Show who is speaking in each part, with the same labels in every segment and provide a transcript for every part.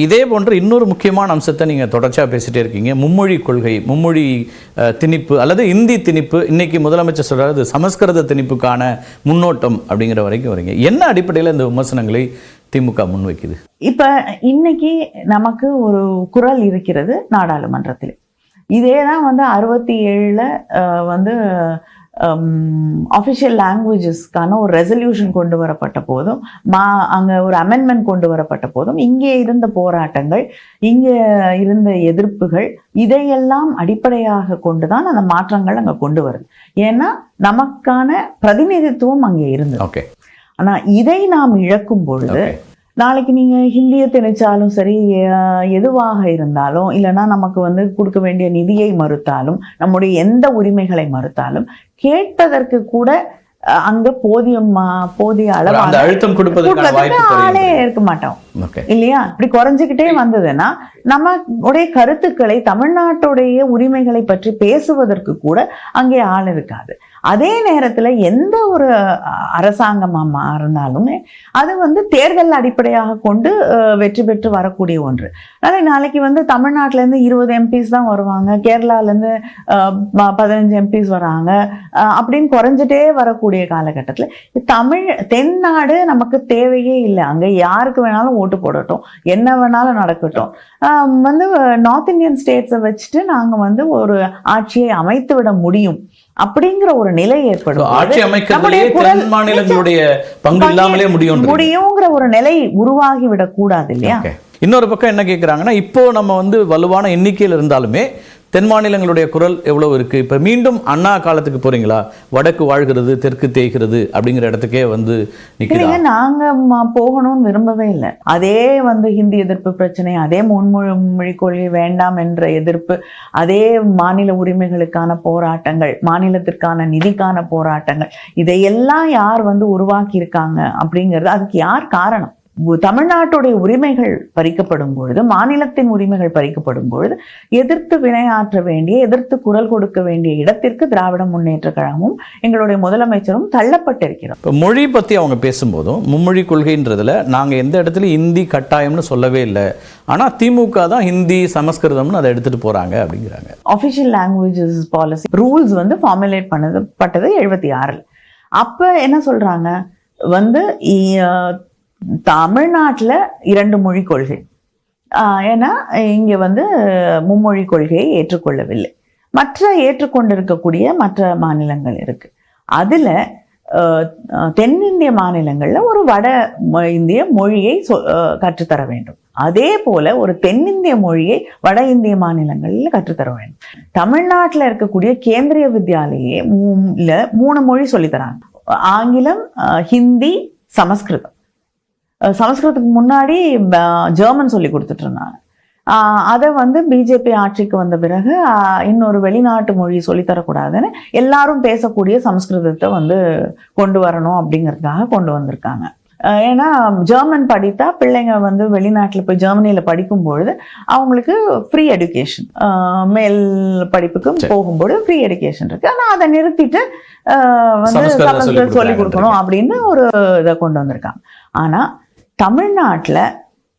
Speaker 1: இதே போன்ற இன்னொரு முக்கியமான அம்சத்தை நீங்கள் தொடர்ச்சியாக பேசிட்டே இருக்கீங்க. மும்மொழி கொள்கை, மும்மொழி திணிப்பு அல்லது இந்தி திணிப்பு. இன்னைக்கு முதலமைச்சர் சொல்றாரு சமஸ்கிருத திணிப்புக்கான முன்னோட்டம் அப்படிங்கிற வரைக்கும் வரீங்க. என்ன அடிப்படையில் இந்த விமர்சனங்களை திமுக முன்வைக்குது?
Speaker 2: இப்ப இன்னைக்கு நமக்கு ஒரு குரல் இருக்கிறது நாடாளுமன்றத்தில். இதே தான் 67ல் அஃபிஷியல் லாங்குவேஜஸ்க்கான ஒரு ரெசல்யூஷன் கொண்டு வரப்பட்ட போதும், அங்கே ஒரு அமெண்ட்மெண்ட் கொண்டு வரப்பட்ட போதும், இங்கே இருந்த போராட்டங்கள், இங்கே இருந்த எதிர்ப்புகள், இதையெல்லாம் அடிப்படையாக கொண்டுதான் அந்த மாற்றங்கள் அங்கே கொண்டு வருது. ஏன்னா நமக்கான பிரதிநிதித்துவம் அங்கே இருந்தது. ஆனா இதை நாம் இழக்கும் பொழுது நாளைக்கு நீங்க ஹிந்தியை திணிச்சாலும் சரி, எதுவாக இருந்தாலும், இல்லைன்னா நமக்கு கொடுக்க வேண்டிய நிதியை மறுத்தாலும், நம்முடைய எந்த உரிமைகளை மறுத்தாலும், கேட்பதற்கு கூட அங்க போதிய அளவு
Speaker 1: அழுத்தம்
Speaker 2: ஆளே இருக்க மாட்டோம் இல்லையா? இப்படி குறைஞ்சுக்கிட்டே வந்ததுன்னா நம்முடைய கருத்துக்களை, தமிழ்நாட்டுடைய உரிமைகளை பற்றி பேசுவதற்கு கூட அங்கே ஆள் இருக்காது. அதே நேரத்துல எந்த ஒரு அரசாங்கமா இருந்தாலுமே அது தேர்தல் அடிப்படையாக கொண்டு வெற்றி பெற்று வரக்கூடிய ஒன்று. நாளைக்கு தமிழ்நாட்டுல இருந்து 20 எம்பிஸ் தான் வருவாங்க, கேரளால இருந்து 15 எம்பிஸ் வராங்க, அப்படின்னு குறைஞ்சிட்டே வரக்கூடிய காலகட்டத்துல தென்னாடு நமக்கு தேவையே இல்லை. அங்க யாருக்கு வேணாலும் ஓட்டு போடட்டும், என்ன வேணாலும் நடக்கட்டும். நார்த் இந்தியன் ஸ்டேட்ஸை வச்சுட்டு நாங்க ஒரு ஆட்சியை அமைத்து விட முடியும் அப்படிங்கிற ஒரு நிலை ஏற்படும். முடியுங்கிற ஒரு நிலை உருவாகி விடக் கூடாது இல்லையா?
Speaker 1: இன்னொரு பக்கம் என்ன கேட்கிறாங்கன்னா, இப்போ நம்ம வலுவான எண்ணிக்கையில் இருந்தாலுமே தென் மாநிலங்களுடைய குரல் எவ்வளவு இருக்கு? இப்ப மீண்டும் அண்ணா காலத்துக்கு போறீங்களா? வடக்கு வாழ்கிறது தெற்கு தேய்கிறது அப்படிங்கிற இடத்துக்கே நிக்கிறீங்க.
Speaker 2: நாங்க போகணும்னு விரும்பவே இல்லை. அதே ஹிந்தி எதிர்ப்பு பிரச்சனை, அதே முன்மொழி கொள்கை வேண்டாம் என்ற எதிர்ப்பு, அதே மாநில உரிமைகளுக்கான போராட்டங்கள், மாநிலத்திற்கான நிதிக்கான போராட்டங்கள், இதையெல்லாம் யார் உருவாக்கி இருக்காங்க அப்படிங்கிறது, அதுக்கு யார் காரணம்? தமிழ்நாட்டுடைய உரிமைகள் பறிக்கப்படும் பொழுது, மாநிலத்தின் உரிமைகள் பறிக்கப்படும் பொழுது எதிர்த்து வினையாற்ற வேண்டிய, எதிர்த்து குரல் கொடுக்க வேண்டிய இடத்திற்கு திராவிட முன்னேற்ற கழகமும் எங்களுடைய முதலமைச்சரும் தள்ளப்பட்டிருக்கிறோம்.
Speaker 1: இப்போ மொழி பத்தி அவங்க பேசும்போதும் மும்மொழி கொள்கைன்றதுல நாங்க எந்த இடத்துல இந்தி கட்டாயம்னு சொல்லவே இல்லை, ஆனா திமுக தான் ஹிந்தி சமஸ்கிருதம்னு அதை எடுத்துட்டு போறாங்க அப்படிங்கிறாங்க.
Speaker 2: Official languages policy rules formulate பண்ணப்பட்டது 76. அப்ப என்ன சொல்றாங்க, தமிழ்நாட்டில் 2 மொழி கொள்கை, ஏன்னா இங்க மும்மொழி கொள்கையை ஏற்றுக்கொள்ளவில்லை. மற்ற ஏற்றுக்கொண்டிருக்கக்கூடிய மற்ற மாநிலங்கள் இருக்கு. அதுல தென்னிந்திய மாநிலங்கள்ல ஒரு வட இந்திய மொழியை கற்றுத்தர வேண்டும். அதே போல ஒரு தென்னிந்திய மொழியை வட இந்திய மாநிலங்களில் கற்றுத்தர வேண்டும். தமிழ்நாட்டில் இருக்கக்கூடிய கேந்திரிய வித்யாலயே 3 மொழி சொல்லித்தராங்க: ஆங்கிலம், ஹிந்தி, சமஸ்கிருதம். சமஸ்கிருதத்துக்கு முன்னாடி ஜெர்மன் சொல்லி கொடுத்துட்டு இருந்தாங்க. அதை பிஜேபி ஆட்சிக்கு வந்த பிறகு இன்னொரு வெளிநாட்டு மொழி சொல்லித்தரக்கூடாதுன்னு எல்லாரும் பேசக்கூடிய சமஸ்கிருதத்தை கொண்டு வரணும் அப்படிங்கிறதுக்காக கொண்டு வந்திருக்காங்க. ஏன்னா ஜெர்மன் படித்தா பிள்ளைங்க வெளிநாட்டில் போய் ஜெர்மனியில் படிக்கும் பொழுது அவங்களுக்கு ஃப்ரீ எடுகேஷன், மேல் படிப்புக்கு போகும்போது ஃப்ரீ எடுகேஷன் இருக்கு. ஆனால் அதை நிறுத்திட்டு சமஸ்கிருதம் சொல்லி கொடுக்கணும் அப்படின்னு ஒரு இதை கொண்டு வந்திருக்காங்க. ஆனா தமிழ்நாட்டுல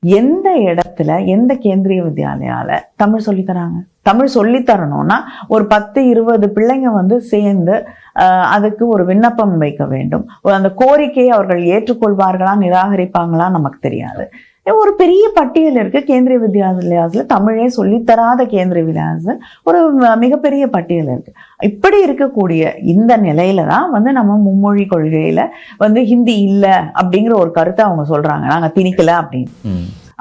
Speaker 2: எந்த இடத்துல, எந்த கேந்திரிய வித்யாலயால தமிழ் சொல்லித்தராங்க? தமிழ் சொல்லித்தரணும்னா ஒரு 10-20 பிள்ளைங்க சேர்ந்து அதுக்கு ஒரு விண்ணப்பம் வைக்க வேண்டும். அந்த கோரிக்கையை அவர்கள் ஏற்றுக்கொள்வார்களா நிராகரிப்பாங்களா நமக்கு தெரியாது. ஒரு பெரிய பட்டியல் இருக்கு. கேந்திரிய வித்யாலயாஸ்ல தமிழே சொல்லித்தராத கேந்திரிய வித்யாலயாஸ்ல ஒரு மிகப்பெரிய பட்டியல் இருக்கு. இப்படி இருக்கக்கூடிய இந்த நிலையில தான் நம்ம மும்மொழி கொள்கையில ஹிந்தி இல்ல அப்படிங்கிற ஒரு கருத்தை அவங்க சொல்றாங்க, நாங்க திணிக்கல அப்படின்னு.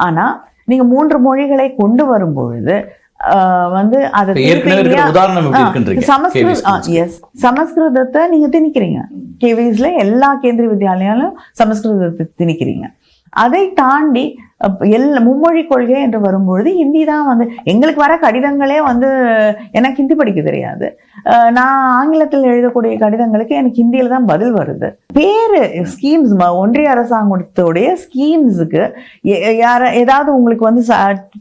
Speaker 2: ஆனா நீங்க 3 மொழிகளை கொண்டு வரும் பொழுது சமஸ்கிருதத்தை நீங்க திணிக்கிறீங்க. கேவிஸ்ல எல்லா கேந்திரிய வித்யாலயாலும் சமஸ்கிருதத்தை திணிக்கிறீங்க. அதை தாண்டி மும்மொழி கொள்கை என்று வரும்பொழுது ஹிந்தி தான் எங்களுக்கு வர கடிதங்களே எனக்கு ஹிந்தி படிக்க தெரியாது. நான் ஆங்கிலத்தில் எழுதக்கூடிய கடிதங்களுக்கு எனக்கு ஹிந்தியில தான் பதில் வருது. வேறு ஸ்கீம்ஸ், ஒன்றிய அரசாங்கத்துடைய ஸ்கீம்ஸுக்கு ஏதாவது உங்களுக்கு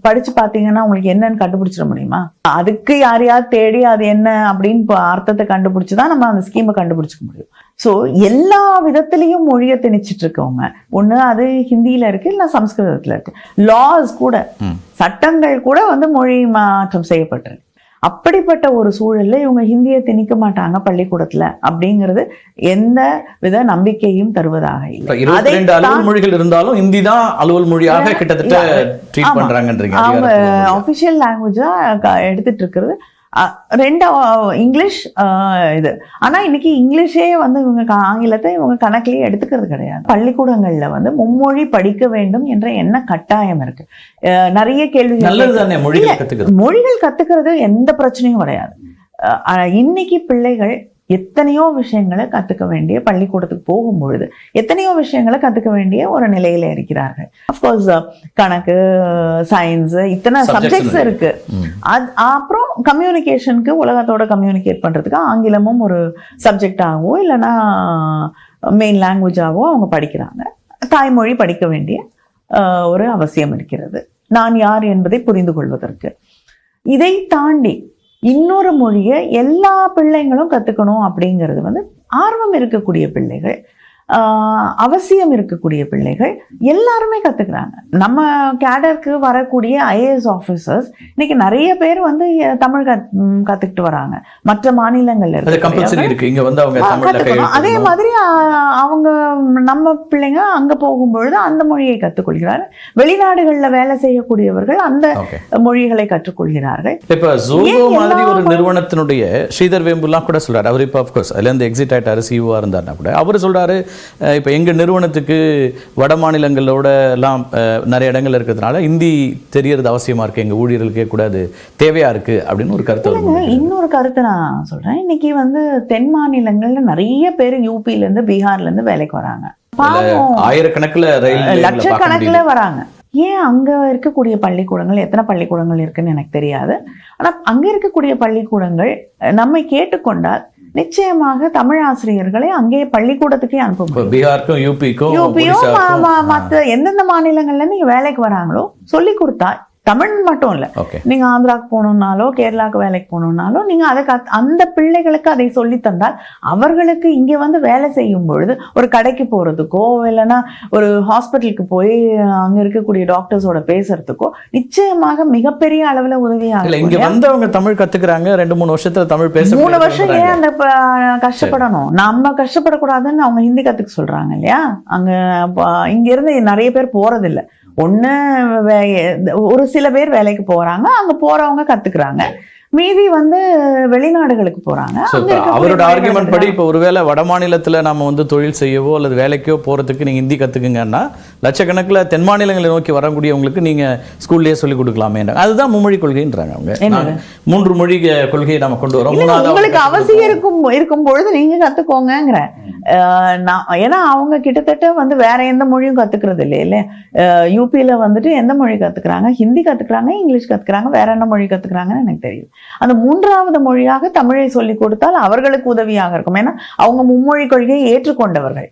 Speaker 2: படிச்சு பார்த்தீங்கன்னா உங்களுக்கு என்னன்னு கண்டுபிடிச்சிட முடியுமா? அதுக்கு யாரையாவது தேடி அது என்ன அப்படின்னு அர்த்தத்தை கண்டுபிடிச்சுதான் நம்ம அந்த ஸ்கீமை கண்டுபிடிச்சிக்க முடியும். ஸோ எல்லா விதத்திலையும் மொழியை திணிச்சிட்டு இருக்கவங்க, ஒண்ணு அது ஹிந்தியில இருக்கு இல்ல சம்ஸ்கிருதத்துல இருக்கு. லாஸ் கூட, சட்டங்கள் கூட வந்து மொழி மாற்றம் செய்யப்பட்டிருக்கு. அப்படிப்பட்ட ஒரு சூழல்ல இவங்க ஹிந்தியை திணிக்க மாட்டாங்க பள்ளிக்கூடத்துல அப்படிங்கிறது எந்த வித நம்பிக்கையும் தருவதாக இல்லை.
Speaker 1: 22 அலுவல் மொழிகள் இருந்தாலும் ஹிந்தி தான் அலுவல் மொழியாக கிட்டத்தட்ட ட்ரீட் பண்றாங்கன்றீங்க.
Speaker 2: அவங்க ஆஃபிஷியல் லாங்குவேஜா எடுத்துட்டு இருக்கிறது ரெண்டு இங்கிலீஷ் இது. ஆனா இன்னைக்கு இங்கிலீஷே வந்து இவங்க ஆங்கிலத்தை இவங்க கணக்கிலேயே எடுத்துக்கிறது கிடையாது. பள்ளிக்கூடங்கள்ல வந்து மும்மொழி படிக்க வேண்டும் என்ற என்ன கட்டாயம் இருக்கு. நிறைய கேள்விகள். மொழிகள் கத்துக்கிறது எந்த பிரச்சனையும் கிடையாது. இன்னைக்கு பிள்ளைகள் எத்தனையோ விஷயங்களை கத்துக்க வேண்டிய, பள்ளிக்கூடத்துக்கு போகும் பொழுது எத்தனையோ விஷயங்களை கத்துக்க வேண்டிய ஒரு நிலையில இருக்கிறார்கள். அப்கோர்ஸ் கணக்கு, சயின்ஸ், இத்தனை சப்ஜெக்ட்ஸ் இருக்கு. அப்புறம் கம்யூனிகேஷனுக்கு, உலகத்தோட கம்யூனிகேட் பண்றதுக்கு ஆங்கிலமும் ஒரு சப்ஜெக்டாகவோ இல்லைன்னா மெயின் லாங்குவேஜாகவோ அவங்க படிக்கிறாங்க. தாய்மொழி படிக்க வேண்டிய ஒரு அவசியம் இருக்கிறது, நான் யார் என்பதை புரிந்து கொள்வதற்கு. இதை தாண்டி இன்னொரு மொழியை எல்லா பிள்ளைங்களும் கத்துக்கணும் அப்படிங்கிறது வந்து ஆர்வம் இருக்கக்கூடிய பிள்ளைகள், அவசியம் இருக்கக்கூடிய பிள்ளைகள் எல்லாருமே கத்துக்கிறாங்க. நம்ம கேடருக்கு வரக்கூடிய ஐஏஎஸ் ஆபீசர்ஸ் இன்னைக்கு நிறைய பேர் வந்து தமிழ் கத்துக்கிட்டு வராங்க. மற்ற மாநிலங்கள்ல கத்துக்கணும். அதே மாதிரி அவங்க நம்ம பிள்ளைங்க அங்க போகும்பொழுது அந்த மொழியை கற்றுக்கொள்கிறார்கள். வெளிநாடுகள்ல வேலை செய்யக்கூடியவர்கள் அந்த மொழிகளை கற்றுக்கொள்கிறார்கள்.
Speaker 1: இப்ப ஜோகோ மாதிரி ஒரு நிறுவனத்தினுடைய ஸ்ரீதர் வேம்புலாம் கூட சொல்றாரு. அவர் இப்ப ஆஃப்கோர்ஸ் அதுல இருந்து எக்ஸிட் ஆயிட்டாரு, சிஓவா இருந்தாருன்னா கூட அவர் சொல்றாரு, இப்போ எங்கள் நிறுவனத்துக்கு வட மாநிலங்களோட எல்லாம் நிறைய இடங்கள் இருக்கிறதுனால ஹிந்தி தெரியறது அவசியமா இருக்கு, எங்கள் ஊழியர்களுக்கே கூட அது தேவையா இருக்கு அப்படின்னு ஒரு கருத்து.
Speaker 2: இன்னொரு கருத்தை நான் சொல்றேன். இன்னைக்கு வந்து தென் மாநிலங்கள்ல நிறைய பேர் யூபில இருந்து பீகார்ல இருந்து வேலைக்கு வராங்க.
Speaker 1: ஆயிரக்கணக்கில்,
Speaker 2: லட்சக்கணக்கில் வராங்க. ஏன் அங்க இருக்கக்கூடிய பள்ளிக்கூடங்கள், எத்தனை பள்ளிக்கூடங்கள் இருக்குன்னு எனக்கு தெரியாது, ஆனா அங்க இருக்கக்கூடிய பள்ளிக்கூடங்கள் நம்மை கேட்டுக்கொண்டால் நிச்சயமாக தமிழ் ஆசிரியர்களை அங்கே பள்ளிக்கூடத்துக்கே அனுப்பும்.
Speaker 1: பீகாருக்கும் யூபியும்
Speaker 2: மற்ற எந்தெந்த மாநிலங்கள்ல நீங்க வேலைக்கு வராங்களோ சொல்லி கொடுத்தா, தமிழ் மட்டும் இல்ல, நீங்க ஆந்திராக்கு போகணும்னாலோ கேரளாக்கு வேலைக்கு போகணும்னாலும் நீங்க அதை அந்த பிள்ளைகளுக்கு அதை சொல்லி தந்தால் அவர்களுக்கு இங்க வந்து வேலை செய்யும் பொழுது ஒரு கடைக்கு போறதுக்கோ இல்லைன்னா ஒரு ஹாஸ்பிட்டலுக்கு போய் அங்க இருக்கக்கூடிய டாக்டர்ஸோட பேசுறதுக்கோ நிச்சயமாக மிகப்பெரிய அளவுல உதவியாக.
Speaker 1: இங்க வந்தவங்க தமிழ் கத்துக்கிறாங்க, 2-3 வருஷத்துல தமிழ் பேச
Speaker 2: 3 வருஷம் ஏன் அந்த கஷ்டப்படணும்? நம்ம கஷ்டப்படக்கூடாதுன்னு அவங்க ஹிந்தி கத்துக்க சொல்றாங்க இல்லையா? அங்க இங்க இருந்து நிறைய பேர் போறது இல்லை. ஒண்ணு ஒரு சில பேர் வேலைக்கு போறாங்க, அங்க போறவங்க கத்துக்கிறாங்க, மீதி வந்து வெளிநாடுகளுக்கு போறாங்க.
Speaker 1: அவரோட ஆர்குமெண்ட் படி இப்போ ஒருவேளை வட மாநிலத்துல நாம வந்து தொழில் செய்யவோ அல்லது வேலைக்கோ போறதுக்கு நீங்க ஹிந்தி கத்துக்குங்கன்னா லட்சக்கணக்கில் தென் மாநிலங்களை நோக்கி வரக்கூடியவங்களுக்கு நீங்க ஸ்கூல்லயே சொல்லி கொடுக்கலாமே. அதுதான் மும்மொழி கொள்கைன்றாங்க அவங்க. 3 மொழி கொள்கையை நம்ம கொண்டு வரோம்.
Speaker 2: உங்களுக்கு அவசியம் இருக்கும் பொழுது நீங்க கத்துக்கோங்கிற. ஏன்னா அவங்க கிட்டத்தட்ட வந்து வேற எந்த மொழியும் கத்துக்கிறது இல்ல. யூபியில வந்துட்டு எந்த மொழி கத்துக்கிறாங்க? ஹிந்தி கத்துக்கிறாங்க, இங்கிலீஷ் கத்துக்கிறாங்க, வேற என்ன மொழி கத்துக்கிறாங்கன்னு எனக்கு தெரியும். அந்த 3வது மொழியாக தமிழை சொல்லிக் கொடுத்தால் அவர்களுக்கு உதவியாக இருக்கும். ஏன்னா அவங்க மும்மொழி கொள்கையை ஏற்றுக்கொண்டவர்கள்,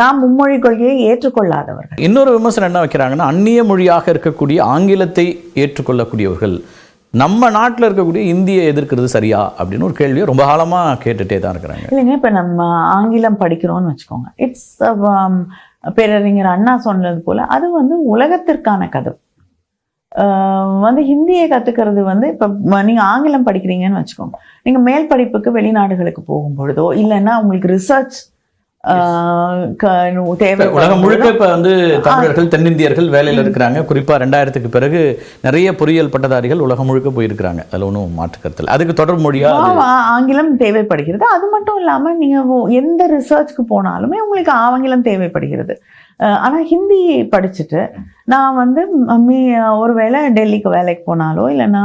Speaker 2: நாம் மும்மொழி கொள்கையை ஏற்றுக்கொள்ளாதவர்கள்.
Speaker 1: இன்னொரு விமர்சனம் என்ன வைக்கிறாங்கன்னா, அந்நிய மொழியாக இருக்கக்கூடிய ஆங்கிலத்தை ஏற்றுக்கொள்ளக்கூடியவர்கள் நம்ம நாட்டில் இருக்கக்கூடிய இந்தியை எதிர்க்கிறது சரியா அப்படின்னு ஒரு கேள்வியை ரொம்ப காலமா கேட்டுட்டே தான் இருக்கிறாங்க.
Speaker 2: இல்லைங்க, இப்ப நம்ம ஆங்கிலம் படிக்கிறோம்னு வச்சுக்கோங்க, இட்ஸ் பேரறிஞர் அண்ணா சொன்னது போல அது வந்து உலகத்திற்கான கதவு. வந்து ஹிந்தியை கத்துக்கிறது வந்து இப்ப நீங்க ஆங்கிலம் படிக்கிறீங்கன்னு வச்சுக்கோங்க, நீங்க மேல் படிப்புக்கு வெளிநாடுகளுக்கு போகும் பொழுதோ இல்லைன்னா உங்களுக்கு ரிசர்ச்
Speaker 1: உலகம் முழுக்க இப்ப வந்து தமிழர்கள், தென்னிந்தியர்கள் வேலையில இருக்கிறாங்க. குறிப்பா 2000க்கு பிறகு நிறைய பொறியியல் பட்டதாரிகள் உலகம் முழுக்க போயிருக்கிறாங்க. அதுல ஒன்றும் மாற்று கருத்து. அதுக்கு தொடர் மொழியா
Speaker 2: ஆங்கிலம் தேவைப்படுகிறது. அது மட்டும் இல்லாம நீங்க எந்த ரிசர்ச்க்கு போனாலுமே உங்களுக்கு ஆங்கிலம் தேவைப்படுகிறது. ஆனா ஹிந்தி படிச்சுட்டு நான் வந்து ஒருவேளை டெல்லிக்கு வேலைக்கு போனாலோ இல்லைன்னா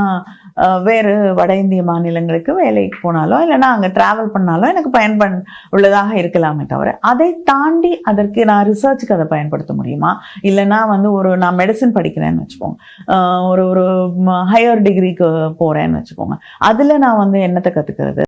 Speaker 2: வேறு வட இந்திய மாநிலங்களுக்கு வேலைக்கு போனாலோ இல்லைன்னா அங்கே டிராவல் பண்ணாலோ எனக்கு உள்ளதாக இருக்கலாமே தவிர அதை தாண்டி அதற்கு நான் ரிசர்ச்சுக்கு அதை பயன்படுத்த முடியுமா? இல்லைன்னா வந்து நான் மெடிசன் படிக்கிறேன்னு வச்சுக்கோங்க, ஒரு ஹையர் டிகிரிக்கு போறேன்னு வச்சுக்கோங்க, அதுல நான் வந்து என்னத்தை கத்துக்கிறது?